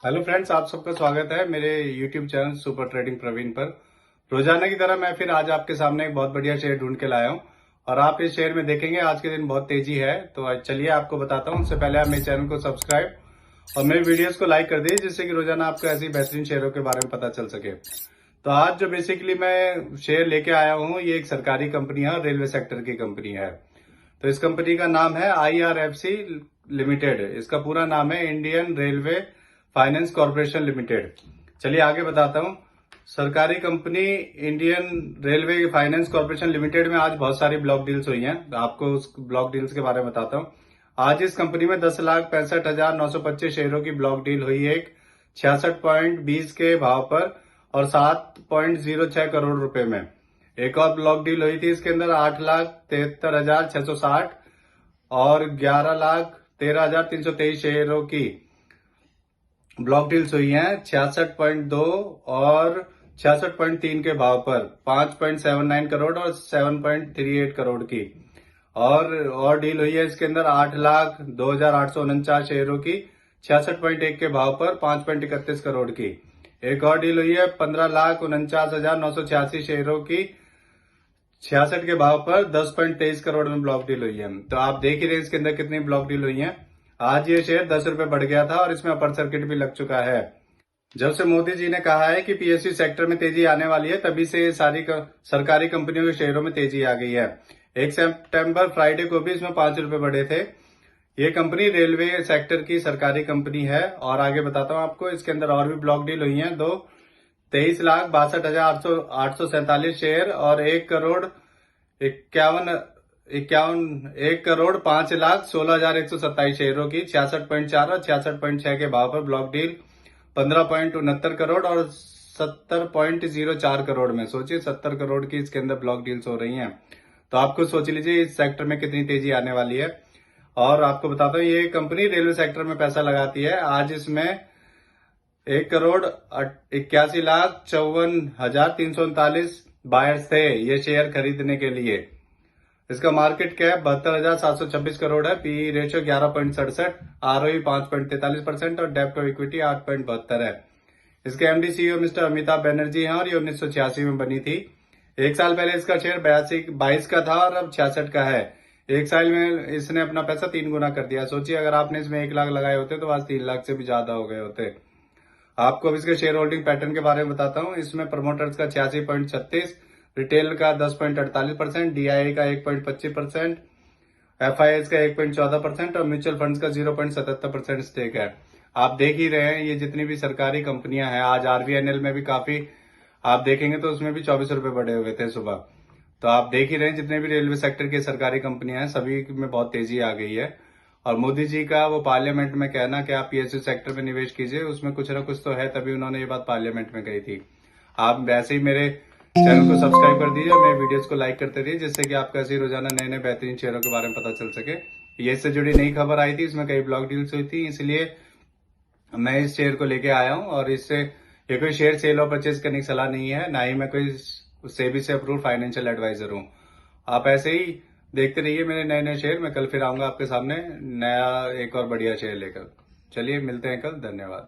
Hello friends, आप सबका स्वागत है मेरे YouTube channel super trading Praveen पर। रोजाना की तरह मैं फिर आज आपके सामने एक बहुत बढ़िया शेयर ढूंढ के लाया हूं और आप इस शेयर में देखेंगे आज के दिन बहुत तेजी है। तो आज चलिए आपको बताता हूं। उससे पहले आप मेरे चैनल को सब्सक्राइब और मेरे वीडियोस को लाइक कर दीजिए, जिससे कि रोजाना आपको ऐसी बेहतरीन शेयरों के बारे में पता चल सके। तो आज जो बेसिकली मैं शेयर लेके आया हूँ, ये एक सरकारी कंपनी है और रेलवे सेक्टर की कंपनी है। तो इस कंपनी का नाम है IRFC लिमिटेड। इसका पूरा नाम है Indian railway finance corporation limited. चलिए आगे बताता हूँ। सरकारी company Indian railway finance corporation limited में आज बहुत सारी ब्लॉक डील्स हुई हैं। आपको उस ब्लॉक डील्स के बारे में बताता हूँ। आज इस कंपनी में 10,65,925 शेयरों की ब्लॉक डील हुई है, एक 66.20 के भाव पर और 7.06 करोड़ रुपए में। एक और ब्लॉक डील हुई थी, इसके अंदर 8,73,660 और 11,13,323 शेयरों की ब्लॉक डील्स हुई हैं 66.2 और 66.3 के भाव पर 5.79 करोड़ और 7.38 करोड़ की। और डील हुई है इसके अंदर 8,02,849 शेयरों की 66.1 के भाव पर 5.31 करोड़ की। एक और डील हुई है 15,49,986 शेयरों की 66 के भाव पर 10.23 करोड़ में ब्लॉक डील हुई है। तो आप देख ही रहे हैं इसके अंदर कितनी ब्लॉक डील हुई है। आज ये शेयर 10 रुपए बढ़ गया था और इसमें अपर सर्किट भी लग चुका है। जब से मोदी जी ने कहा है कि PSU सेक्टर में तेजी आने वाली है, तभी से ये सारी सरकारी कंपनियों के शेयरों में तेजी आ गई है। 1 सितंबर फ्राइडे को भी इसमें 5 रुपए बढ़े थे। ये कंपनी रेलवे सेक्टर की सरकारी कंपनी है। और आगे बताता हूँ आपको, इसके अंदर और भी ब्लॉक डील हुई है। 23,62,847 शेयर और 1,05,16,127 शेयरों की 66.4 और 66.6 के भाव पर ब्लॉक डील 15.69 करोड़ और 70.04 करोड़ में। सोचिए 70 करोड़ की इसके अंदर ब्लॉक डील्स हो रही हैं। तो आपको सोच लीजिए इस सेक्टर में कितनी तेजी आने वाली है। और आपको बताता हूँ, ये कंपनी रेलवे सेक्टर में पैसा लगाती है। आज इसमें 1,81,54,339 बायर्स थे ये शेयर खरीदने के लिए। इसका मार्केट कैप 72,726 करोड़ है। पी रेशियो 11.67, ROE 5.43% और डेब्ट टू इक्विटी 8.72 है। इसके MD CEO mister Amitabh Banerjee हैं और ये 1986 में बनी थी। एक साल पहले इसका शेयर 22 का था और अब 66 का है। एक साल में इसने अपना पैसा 3 गुना कर दिया। सोचिए अगर आपने इसमें 1 लाख लगाए होते तो आज 3 लाख से भी ज्यादा हो गए होते। आपको अब इसके शेयर होल्डिंग पैटर्न के बारे में बताता हूँ। इसमें प्रमोटर्स का 86.36, रिटेल का 10.48%, DIA का 1.25%, FIS का 1.14% और म्यूचुअल फंड्स का 0.77% स्टेक है। आप देख ही रहे हैं ये जितनी भी सरकारी कंपनियां हैं। आज RVNL में भी काफी आप देखेंगे तो उसमें भी 24 रुपए बढ़े हुए थे सुबह। तो आप देख ही रहे हैं जितने भी रेलवे सेक्टर की सरकारी कंपनियां हैं, सभी में बहुत तेजी आ गई है। और मोदी जी का वो पार्लियामेंट में कहना कि आप PSU सेक्टर में निवेश कीजिए, उसमें कुछ ना कुछ तो है, तभी उन्होंने ये बात पार्लियामेंट में कही थी। आप वैसे ही मेरे चैनल को सब्सक्राइब कर दीजिए और मेरे वीडियोस को लाइक करते रहिए, जिससे कि आपको ऐसे ही रोजाना नए नए बेहतरीन शेयरों के बारे में पता चल सके। ये इससे जुड़ी नई खबर आई थी, इसमें कई ब्लॉक डील्स हुई थी, इसलिए मैं इस शेयर को लेके आया हूं। और इससे ये कोई शेयर सेल और परचेज करने की सलाह नहीं है, ना ही मैं कोई सेबी से अप्रूव फाइनेंशियल एडवाइजर हूं। आप ऐसे ही देखते रहिए मेरे नए नए शेयर। मैं कल फिर आऊंगा आपके सामने नया एक और बढ़िया शेयर लेकर। चलिए मिलते हैं कल। धन्यवाद।